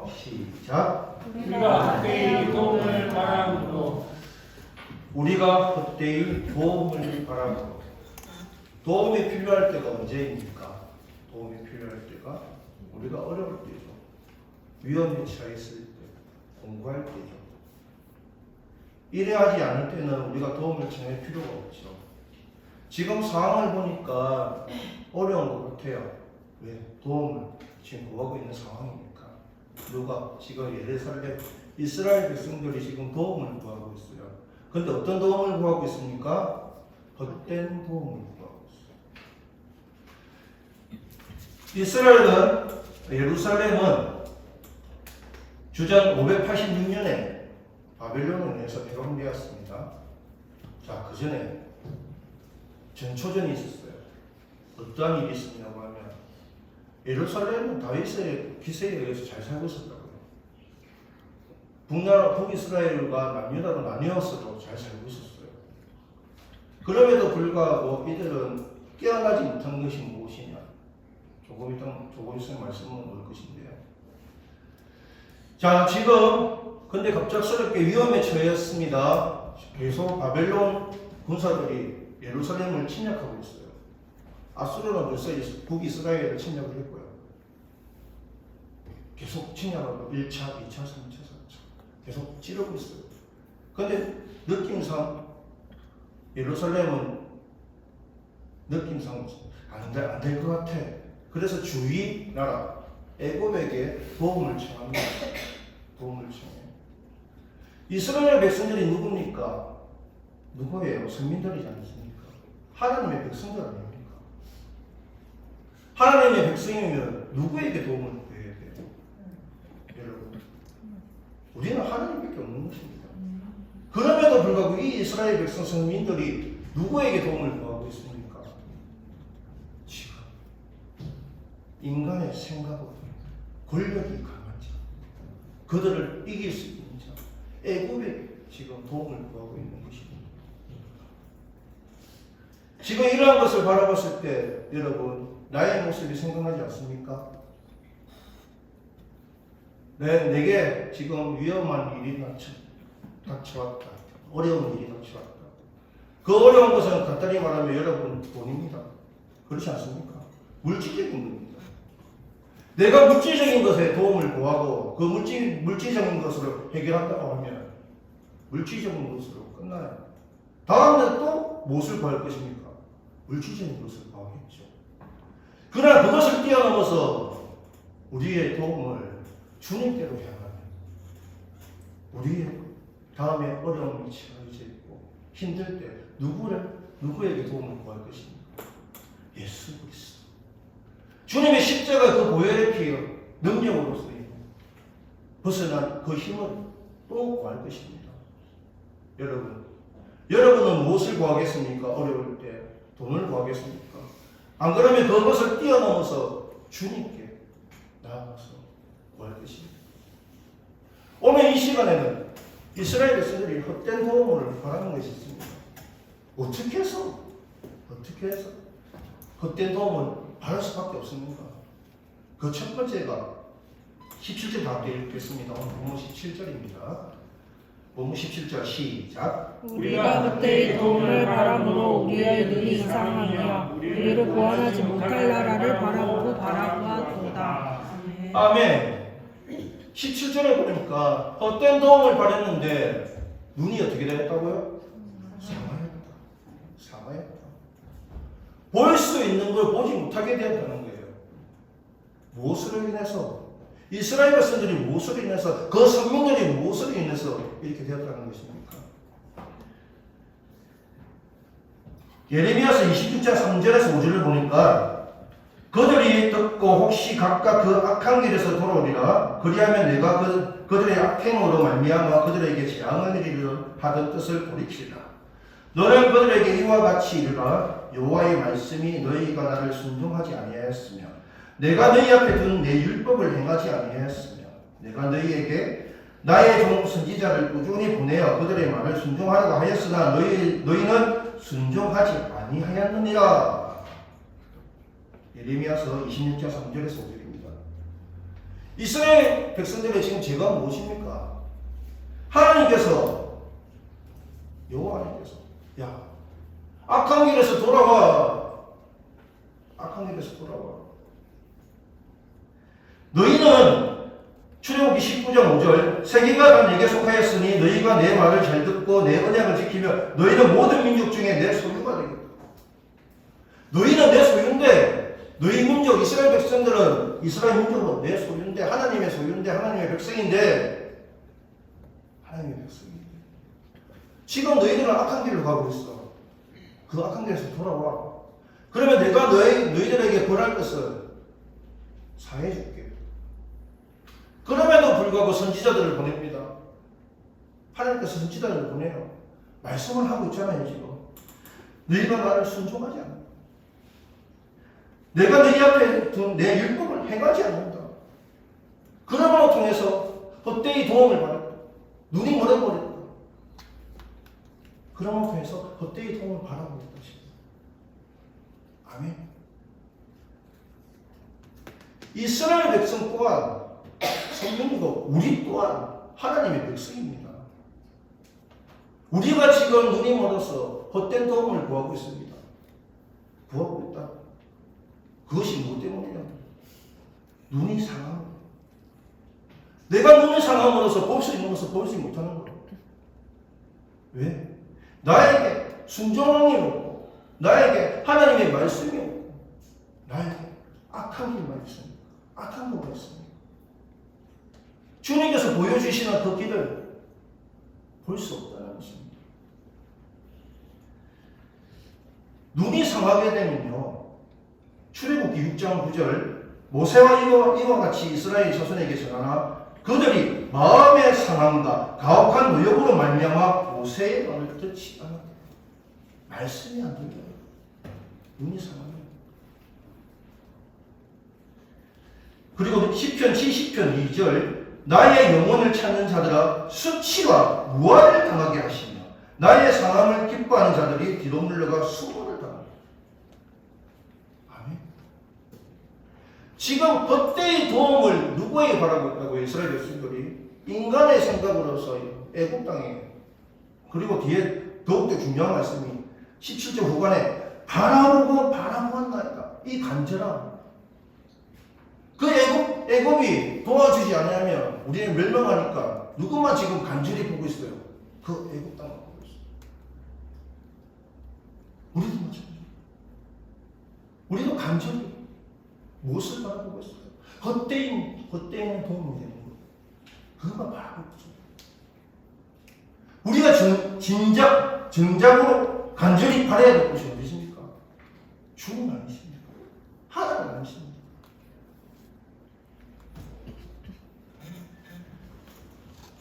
시작. 우리가 헛되이 도움을 바라므로 우리가 헛되이 도움을 바라고. 도움이 필요할 때가 언제입니까? 도움이 필요할 때가 우리가 어려울 때죠. 위험에 처했을 때, 공부할 때죠. 이래 하지 않을 때는 우리가 도움을 청할 필요가 없죠. 지금 상황을 보니까 어려운 것 같아요. 왜? 도움을 지금 구하고 있는 상황이니까. 누가? 지금 예루살렘 이스라엘 백성들이 지금 도움을 구하고 있어요. 근데 어떤 도움을 구하고 있습니까? 헛된 도움을 구하고 있어요. 이스라엘은, 예루살렘은 주전 586년에 바벨론에 의해서 폐광되었습니다. 자, 그 전에 전초전이 있었어요. 어떠한 일이 있었냐고 하면 예루살렘은 다윗의 기세에 의해서 잘 살고 있었다고요. 북나라 북이스라엘과 남유다로 나뉘었어도 잘 살고 있었어요. 그럼에도 불구하고 이들은 깨어나지 못한 것이 무엇이냐? 조금 있으면 말씀은 올 것인데요. 자, 지금 근데 갑작스럽게 위험에 처했습니다. 계속 바벨론 군사들이 예루살렘을 침략하고 있어요. 아수르는 벌써 북이스라엘을 침략을 했고요. 계속 침략하고 1차, 2차, 3차, 4차 계속 찌르고 있어요. 근데 느낌상 예루살렘은 느낌상 안 될 것 같아. 그래서 주위 나라 애굽에게 도움을 청합니다. 도움을 청해요. 이스라엘 백성들이 누굽니까? 누구예요? 선민들이지 않습니까? 하나님의 백성들 아닙니까? 하나님의 백성이면 누구에게 도움을 구해야 돼요? 여러분, 우리는 하나님밖에 없는 것입니다. 그럼에도 불구하고 이 이스라엘 백성 선민들이 누구에게 도움을 구하고 있습니까? 지금 인간의 생각으로 권력이 강한 자, 그들을 이길 수 있는 자, 애굽에 지금 도움을 구하고 있는 것입니다. 지금 이러한 것을 바라봤을 때 여러분, 나의 모습이 생각나지 않습니까? 내게 지금 위험한 일이 닥쳐왔다. 어려운 일이 닥쳐왔다. 그 어려운 것은 간단히 말하면 여러분 돈입니다. 그렇지 않습니까? 물질적인 겁니다. 내가 물질적인 것에 도움을 구하고 그 물질적인 것으로 해결한다고 하면 물질적인 것으로 끝나요. 다음에 또 무엇을 구할 것입니까? 물질적인 것을 구하겠죠. 그러나 그것을 뛰어넘어서 우리의 도움을 주님께로 향하면 우리의 다음에 어려움이 처해져 있고 힘들 때 누구에게 도움을 구할 것입니까? 예수 그리스도. 주님의 십자가 그 보혈의 피의 능력으로서 벗어난 그 힘을 또 구할 것입니다. 여러분은 무엇을 구하겠습니까? 어려울 때 돈을 구하겠습니까? 안 그러면 그것을 뛰어넘어서 주님께 나아가서 구할 것입니다. 오늘 이 시간에는 이스라엘 백성들이 헛된 도움을 바라는 것이 있습니다. 어떻게 해서 헛된 도움을 바랄 수밖에 없습니까? 그 첫 번째가 17절 다음에 읽겠습니다. 오늘 본문 17절입니다. 본문 17절 시작. 우리가 헛되이 도움을 바라므로 우리의 눈이 이상하며 우리를 구원하지 못할 나라를 바라보아도다. 아멘. 17절에 보니까 헛된 도움을 바랬는데 눈이 어떻게 되었다고요? 사마였다. 볼 수 있는 걸 보지 못하게 되었다는 거예요. 무엇으로 인해서? 이스라엘 백성들이 무엇으로 인해서, 그 선민들이 무엇으로 인해서 이렇게 되었다는 것입니까? 예레미야서 26장 3절에서 5절을 보니까 그들이 듣고 혹시 각각 그 악한 길에서 돌아오리라. 그리하면 내가 그들의 악행으로 말미암아 그들에게 재앙을 내리려 하던 뜻을 돌이키리라. 너는 그들에게 이와 같이 이르라. 여호와의 말씀이 너희가 나를 순종하지 아니하였으며 내가 너희 앞에 둔 내 율법을 행하지 아니하였으며 내가 너희에게 나의 종 선지자를 꾸준히 보내어 그들의 말을 순종하라고 하였으나 너희는 순종하지 아니하였느니라. 예레미야서 26장 3절에서 5절입니다. 이스라엘 백성들의 지금 죄가 무엇입니까? 하나님께서 여호와 하나님께서 야 악한 길에서 돌아와. 악한 길에서 돌아와. 너희는 출애굽기 19장 5절 세계가 다 내게 속하였으니 너희가 내 말을 잘 듣고 내 언약을 지키며 너희는 모든 민족 중에 내 소유가 되겠다. 너희는 내 소유인데 너희 민족 이스라엘 백성들은 이스라엘 민족은 내 소유인데 하나님의 소유인데 하나님의 백성인데 하나님의 백성인데 지금 너희들은 악한 길로 가고 있어. 그 악한 길에서 돌아와. 그러면 내가 너희들에게 벌할 것을 사해줄게. 그럼에도 불구하고 선지자들을 보냅니다. 하나님께서 선지자들을 보내요. 말씀을 하고 있잖아요 지금. 너희가 나를 순종하지 않는다. 내가 너희 앞에 둔 내 율법을 행하지 않는다. 그러므로 통해서 헛되이 도움을 받았다. 눈이 멀어버렸다. 그러므로 통해서 헛되이 도움을 바라보고 있다. 아멘. 이스라엘 백성 또한 성경이고 우리 또한 하나님의 백성입니다. 우리가 지금 눈이 멀어서 헛된 도움을 구하고 있습니다. 구하고 있다. 그것이 무엇 때문이냐? 눈이 상한 거. 내가 눈이 상함으로써 볼 수 있는 것을 보지 못하는 거. 왜? 나에게 순종함이 없고 나에게 하나님의 말씀이 없고 나에게 악한 길만 있습니다. 악한 것만 있습니다. 주님께서 보여주시는 그 길을 볼 수 없다는 것입니다. 눈이 상하게 되면요. 출애굽기 6장 9절 모세와 이와 같이 이스라엘 자손에게 전하나 그들이 마음의 상함과 가혹한 노역으로 말미암아 모세의 말을 듣지 않았다. 말씀이 안 들려요. 눈이 상하면. 그리고 시편 70편 2절 나의 영혼을 찾는 자들아 수치와 무화를 당하게 하시며 나의 상함을 기뻐하는 자들이 뒤로 물러가 수모를 당한다. 아멘. 지금 헛되이 도움을 누구에게 바라고 있다고 이스라엘 백성들이 인간의 생각으로서 애국 땅에 그리고 뒤에 더욱더 중요한 말씀이 17절 후반에 바라보고 바라보았나이다. 이 간절함. 그 애굽이 도와주지 않으면 우리는 멸망하니까 누구만 지금 간절히 보고 있어요? 그 애굽 땅을 보고 있어요. 우리도 마찬가지예요. 우리도 간절히 무엇을 바라보고 있어요? 헛되이 도움이 되는 것. 그것만 바라보고 있어요. 우리가 정작으로 간절히 바라야 될 것이 어디십니까? 주님 아니십니까? 하나님 아니십니까?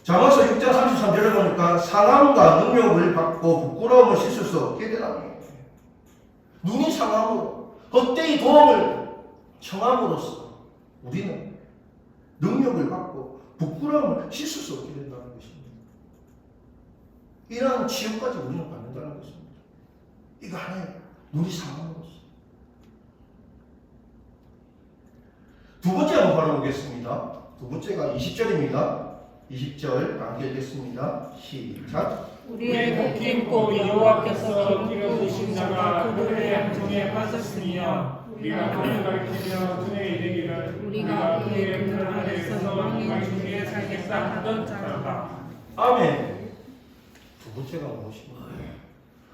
잠언서 6장 33절에 보니까 상함과 능욕을 받고 부끄러움을 씻을 수 없게 되라는 눈이 상함으로 헛되이 도움을 청함으로써 우리는 능력을 받고 부끄러움을 씻을 수 없게 된다는 것입니다. 이러한 치욕까지 우리는 받는다는 것입니다. 이거 하나의 눈이 상함으로써. 두 번째 한번 바라보겠습니다. 두 번째가 20절입니다. 20절 함께 읽겠습니다. 시작. 우리의 복긴 곧 여호와께서 기름부신 자가 그들의 양중에 빠졌으며 우리가 그를 가리키며 그에 이르기를 우리가 그의 그늘 아래서 왕의 중에 살겠다 하던 자로다. 아멘. 두 번째가 무엇입니까?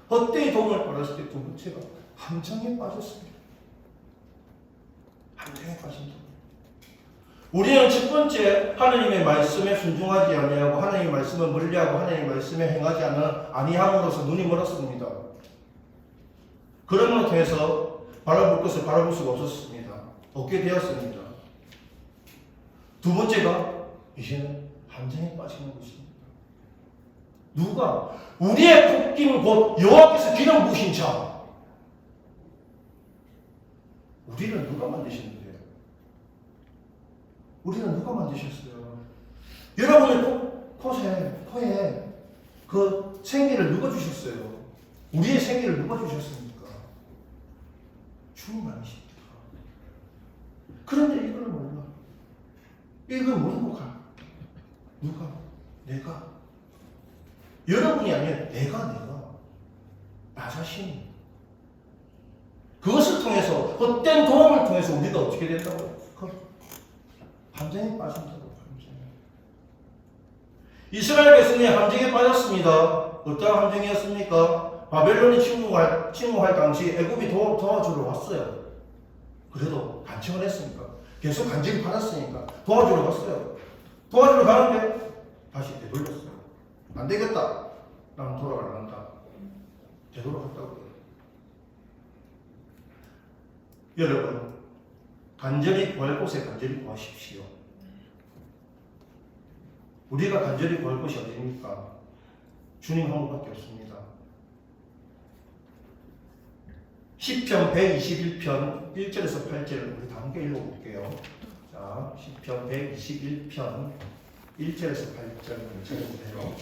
헛되이 도움을 받았을 때 두 번째가 함정에 빠졌습니다. 함정에 빠진다. 우리는 첫 번째 하나님의 말씀에 순종하지 아니하고 하나님의 말씀을 멀리하고 하나님의 말씀에 행하지 아니함으로써 눈이 멀었습니다. 그러므로 통해서 바라볼 것을 바라볼 수가 없었습니다. 없게 되었습니다. 두 번째가 이제는 함정에 빠지는 것입니다. 누가? 우리의 복긴 곧 여호와께서 기름 부으신 자. 우리는 누가 만드시는데요? 우리는 누가 만드셨어요? 여러분의 코에 그 생기를 누가 주셨어요? 우리의 생기를 누가 주셨습니까? 주님 아니십니까? 그런데 이걸 몰라. 이건 누가? 누가? 내가. 여러분이 아니라 내가. 나 자신. 그것을 통해서, 헛된 도움을 통해서 우리가 어떻게 된다고요? 함정에 빠진다고. 이스라엘 백성이 함정에 빠졌습니다. 어떤 함정이었습니까? 바벨론이 침공할 당시 애굽이 도와주러 왔어요. 그래도 간청을 했으니까, 계속 간증을 받았으니까 도와주러 갔어요. 도와주러 가는데 다시 되돌렸어요. 안 되겠다. 나는 돌아가려 한다. 되돌아갔다고요. 여러분, 간절히 구할 곳에 간절히 구하십시오. 우리가 간절히 구할 곳이 어디입니까? 주님 한 분밖에 없습니다. 시편 121편 1절에서 8절을 우리 다 함께 읽어볼게요. 자, 시편 121편 1절에서 8절을 읽어보세요.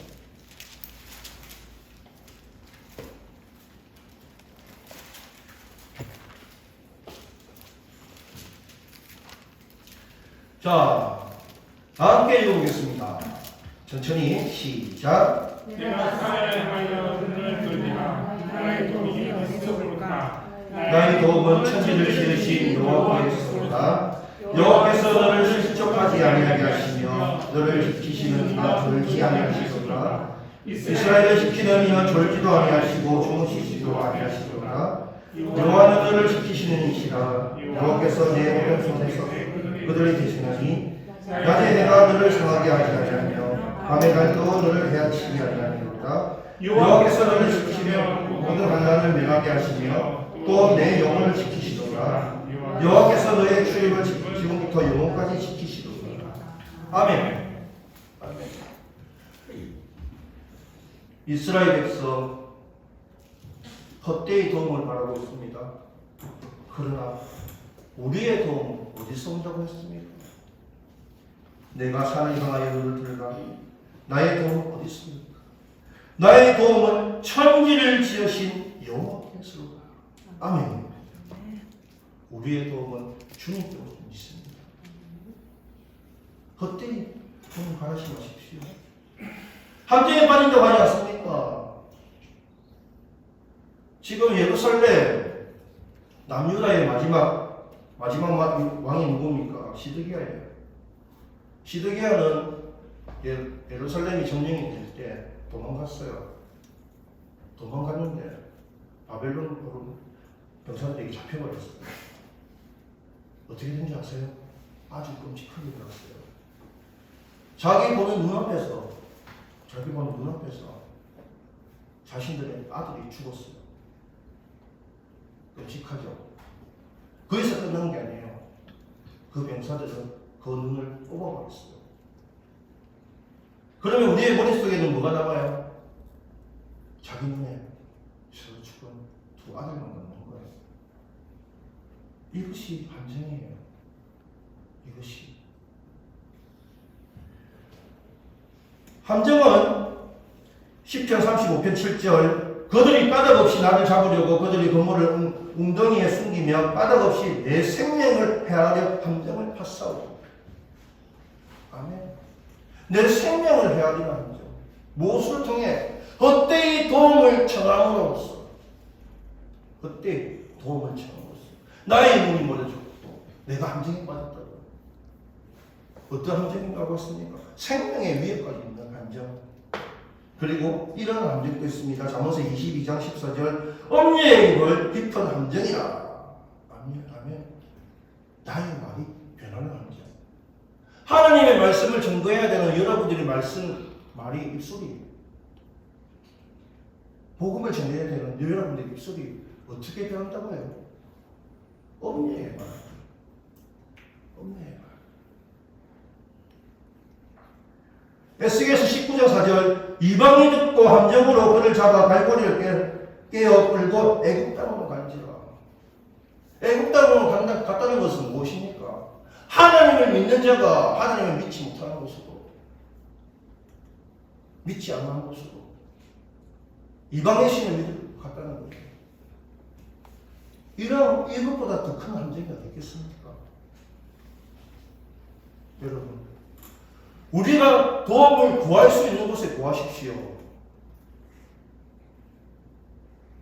자, 다 함께 읽어보겠습니다. 천천히 시작. 내가 사람을 향하여 눈을 돌리라. 나의 도움이 어디서 올까? 나의 도움은 천지를 지으신 여호와께서로다. 여호와께서 너를 실족하지 아니하게 하시며 너를 지키시는 이가 졸지 아니하시리로다. 이스라엘을 지키는 이는 졸지도 아니하시고 주무시지도 아니하시리로다. 여호와는 너를 지키시는 이시라. 여호와께서 내 오른손에서 그들이 되시나니 낮에 내가 너를 상하게 하지 아니하며 밤에 날도 너를 해하치지 아니하리로다. 여호와께서 너를 지키시며 모든 환난을 면하게 하시며 또 내 영혼을 지키시도다. 여호와께서 너의 출입을 지금부터 영혼까지 지키시도다. 아멘. 아멘. 이스라엘 백성 헛되이 도움을 바라고 있습니다. 그러나 우리의 도움은 어디서 온다고 했습니까? 내가 산을 향하여 너를 들으라. 나의 도움은 어디 있습니까? 나의 도움은 천지를 지으신 여호와께서로다. 아멘. 우리의 도움은 주님께로부터 있습니다. 헛되이 도움 바라지 마십시오. 함정에 빠진다고 하지 않습니까? 지금 예루살렘 남유다의 마지막 왕이 누굽니까? 시드기야예요. 시드기야는 예루살렘이 점령이 될 때 도망갔어요. 도망갔는데 바벨론 병사들에게 잡혀버렸어요. 어떻게 된지 아세요? 아주 끔찍하게 들었어요. 자기 보는 눈앞에서 자신들의 아들이 죽었어요. 끔찍하죠. 거기서 끝난 게 아니에요. 그 병사들은 그 눈을 뽑아버렸어요. 그러면 우리의 머릿속에는 뭐가 남아요? 자기 눈에 저 죽은 두 아들만 남는 거예요. 이것이 함정이에요. 이것이. 함정은 10편 35편 7절 그들이 까닭없이 나를 잡으려고 그들이 그물을 웅덩이에 숨기며 까닭없이 내 생명을 해하려 함정을 파싸우고. 아멘. 내 생명을 해하리라 함정. 무엇을 통해? 헛되이 도움을 청함으로써. 헛되이 도움을 청함으로써. 나의 몸이 멀어졌고 내가 함정에 빠졌다고. 어떤 함정인가고 했습니까? 생명의 위에까지 있는 함정. 그리고 이런 함정도 있습니다. 잠언서 22장 14절 엄니의 입을 깊은 함정이라. 아멘. 아멘. 나의 말이 변하는 함정. 하나님의 말씀을 전거해야 되는 여러분들의 말이 입술이, 복음을 전해야 되는 여러분들의 입술이 어떻게 변한다고 해요? 엄니의 말. 엄니의 말. 에스겔서 19장 4절 이방이 듣고 함정으로 그를 잡아 발꼬리를 깨어 끌고 애굽 땅으로 간지라. 애굽 땅으로 갔다는 것은 무엇입니까? 하나님을 믿는 자가 하나님을 믿지 못하는 곳으로, 믿지 않는 곳으로, 이방의 신을 갔다는 거죠. 이것보다 더 큰 함정이 어디 있겠습니까? 여러분, 우리가 도움을 구할 수 있는 곳에 구하십시오.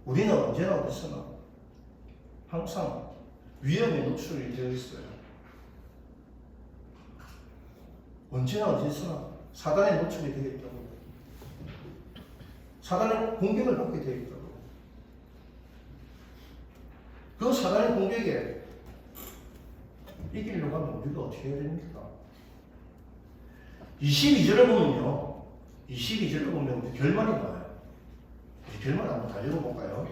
우리는 언제나 어디서나 항상 위험에 노출이 되어 있어요. 언제나 어디서나 사단에 노출이 되겠다고. 사단의 공격을 받게 되어 있다고. 그 사단의 공격에 이기려고 하면 우리가 어떻게 해야 됩니까? 22절을 보면요. 22절을 보면 우리 결말이 나와요. 우리 결말 한번 다 읽어볼까요?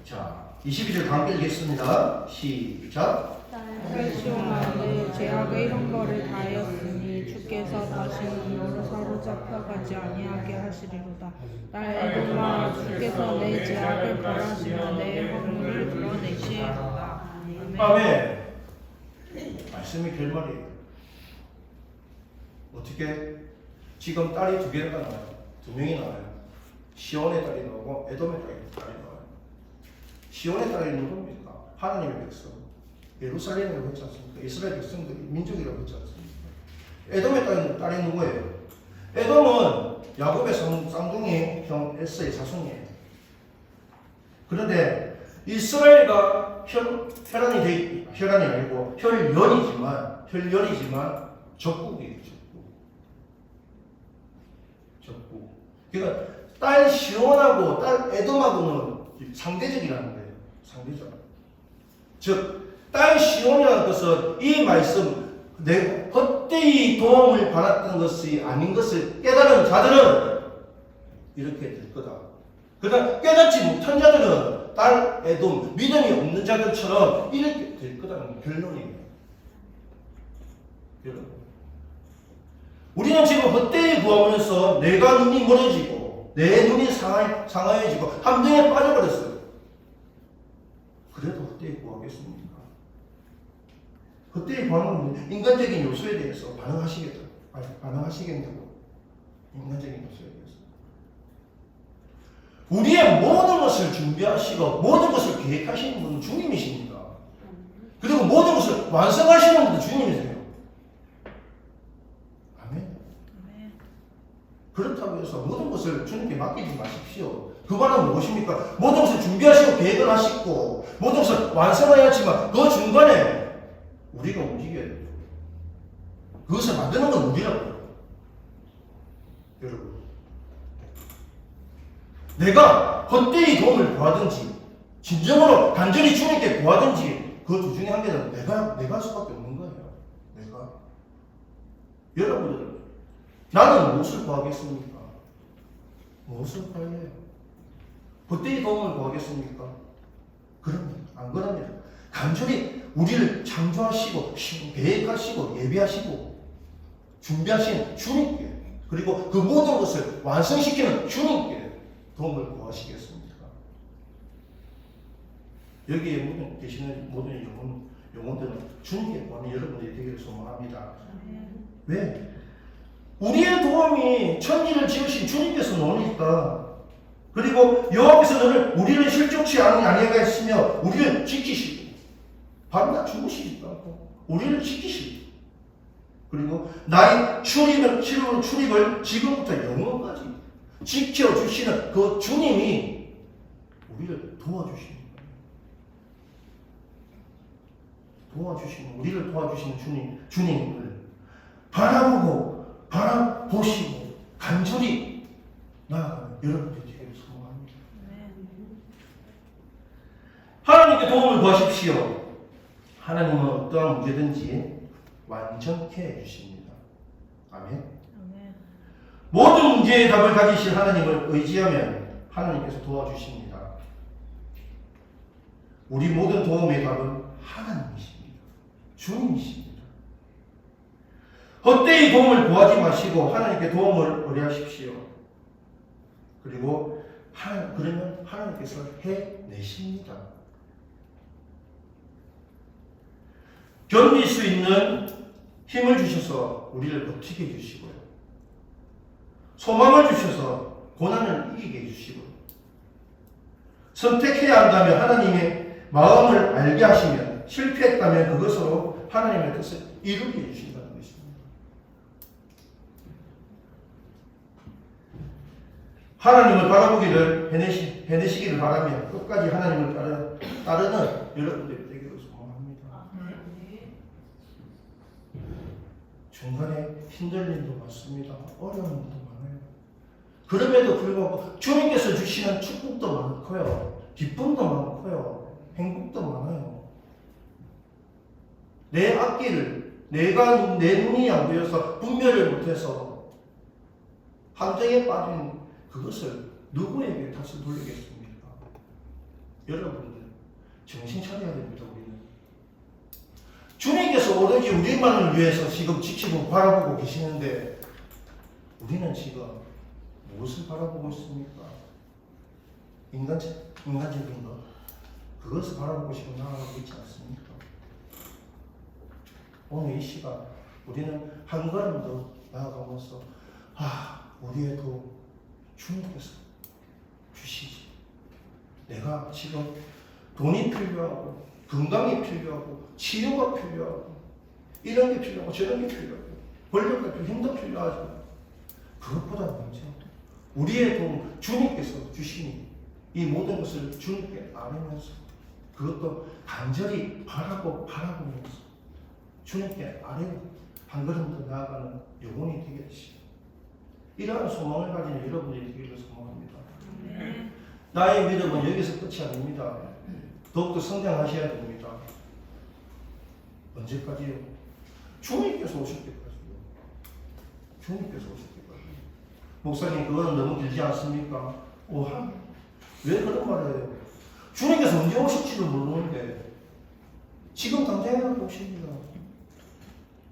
자, 22절 함께 읽겠습니다. 시작. 헬시오나는 제약의 형벌을 다하였으니 주께서 다시는 너를 사로잡혀 가지 아니하게 하시리로다. 나의 에돔아, 주께서 내 제약을 벌하시며 내 허물을 드러내시리로다. 아멘. 말씀이 결말이에요. 어떻게? 지금 딸이 두 개가 나와요. 두 명이 나와요. 시온의 딸이 나오고 에돔의 딸이 나와요. 시온의 딸이 누굽니까? 하나님의 백성. 예루살렘이라고 했지 않습니까? 이스라엘 백성들이 민족이라고 했지 않습니까? 에돔의 딸이 누구예요? 에돔은 야곱의 쌍둥이 형 에서의 자손이에요. 그런데 이스라엘과 혈연이 아니고 혈연이지만 적국이에요. 적국. 그러니까 딸 시온하고 딸 에돔하고는 상대적이라는 거예요. 상대적. 즉, 딸 시온이라는 것은 이 말씀, 내 헛되이 도움을 받았던 것이 아닌 것을 깨달은 자들은 이렇게 될 거다. 그러나 깨닫지 못한 자들은 딸 에돔, 믿음이 없는 자들처럼 이렇게 될 거다는 결론이에요. 여러분. 우리는 지금 헛되이 구하면서 내가 눈이 멀어지고 내 눈이 상하여지고 함정에 빠져버렸어요. 그래도 헛되이 구하겠습니까? 헛되이 구하는 인간적인 요소에 대해서 반응하시겠냐고. 인간적인 요소에 대해서. 우리의 모든 것을 준비하시고 모든 것을 계획하시는 분은 주님이십니다. 그리고 모든 것을 완성하시는 분도 주님이세요. 아멘. 그렇다고 해서 모든 것을 주님께 맡기지 마십시오. 그 말은 무엇입니까? 모든 것을 준비하시고 계획을 하시고 모든 것을 완성해야 하지만 그 중간에 우리가 움직여야 돼요. 그것을 만드는 건 우리라고요. 여러분. 내가 헛되이 도움을 구하든지 진정으로 간절히 주님께 구하든지 그 두 중에 한 개는 내가 할 수밖에 없는 거예요. 내가. 여러분들, 나는 무엇을 구하겠습니까? 무엇을 구해요? 헛되이 도움을 구하겠습니까? 그럽니다. 안 그럽니다. 간절히 우리를 창조하시고 계획하시고 예비하시고 준비하신 주님께 그리고 그 모든 것을 완성시키는 주님께 도움을 구하시겠습니까? 여기에 계시는 모든 영혼들은 주님께 구하는 여러분들이 되기를 소망합니다. 왜? 우리의 도움이 천지를 지으신 주님께서 노니까 그리고 여호와께서 우리를 실족치 아니하게 하시며 우리를 지키시고 밤낮 주무시지도 않고 우리를 지키시고 그리고 나의 출입을 지금부터 영원까지 지켜주시는 그 주님이 우리를 도와주시는 거예요. 우리를 도와주시는 주님을 바라보시고 간절히 나아가는 여러분들이 되기를 소망합니다. 하나님께 도움을 구하십시오. 하나님은 어떠한 문제든지 완전케 해주십니다. 아멘. 모든 문제의 답을 가지실 하나님을 의지하면 하나님께서 도와주십니다. 우리 모든 도움의 답은 하나님이십니다. 주님이십니다. 헛되이 도움을 구하지 마시고 하나님께 도움을 의뢰하십시오. 그리고 그러면 하나님께서 해내십니다. 견딜 수 있는 힘을 주셔서 우리를 버티게 해주시고요. 소망을 주셔서 고난을 이기게 해주시고요. 선택해야 한다면 하나님의 마음을 알게 하시면 실패했다면 그것으로 하나님의 뜻을 이루게 해주신다는 것입니다. 하나님을 바라보기를 해내시기를 바라며 끝까지 하나님을 따르는 여러분들이 되기를 소망합니다. 중간에 힘들림도 많습니다. 어려움도 많아요. 그럼에도 불구하고 주님께서 주시는 축복도 많고요. 기쁨도 많고요. 행복도 많아요. 내 앞길을 내가 내 눈이 안 보여서 분별을 못해서 함정에 빠진 그것을 누구에게 다시 돌리겠습니까? 여러분들 정신 차려야 됩니다. 우리는 주님께서 오로지 우리만을 위해서 지금 지키고 바라보고 계시는데 우리는 지금 무엇을 바라보고 있습니까? 인간적인 것 그것을 바라보고 싶어 나아가고 있지 않습니까? 오늘 이 시간 우리는 한 걸음 더 나아가면서 우리의 도움 주님께서 주시지. 내가 지금 돈이 필요하고 건강이 필요하고 치료가 필요하고 이런 게 필요하고 저런 게 필요하고 권력과 힘도 필요하지만 그것보다 먼저 우리의 도움 주님께서 주시니 이 모든 것을 주님께 아뢰면서 그것도 간절히 바라보면서 주님께 아뢰고 한 걸음 더 나아가는 영혼이 되겠지. 이러한 소망을 가진 여러분들이 되기를 소망합니다. 나의 믿음은 여기서 끝이 아닙니다. 더욱더 성장하셔야 됩니다. 언제까지요? 주님께서 오실 때까지요. 주님께서 오실 때까지. 목사님 그거는 너무 길지 않습니까? 왜 그런 말을 해요? 주님께서 언제 오실지도 모르는데 지금 당장이라도 오십니다.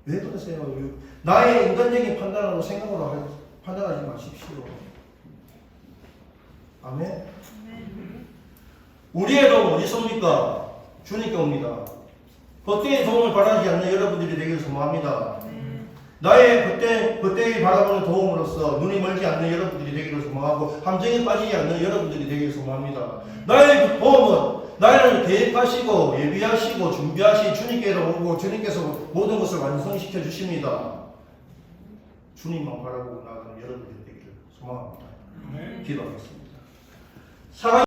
왜 그러세요? 나의 인간적인 판단으로 생각으로 판단하지 마십시오. 아멘. 우리의 도움 어디서 옵니까? 주님께 옵니다. 그때의 도움을 바라지 않는 여러분들이 되기를 소망합니다. 나의 그때의 바라보는 도움으로써 눈이 멀지 않는 여러분들이 되기를 소망하고 함정에 빠지지 않는 여러분들이 되기를 소망합니다. 나의 도움은 나를 계획하시고 예비하시고 준비하시 주님께로 오고 주님께서 모든 것을 완성시켜 주십니다. 주님만 바라보고 나가는 여러분들이 되기를 소망합니다. 기도하겠습니다. 사랑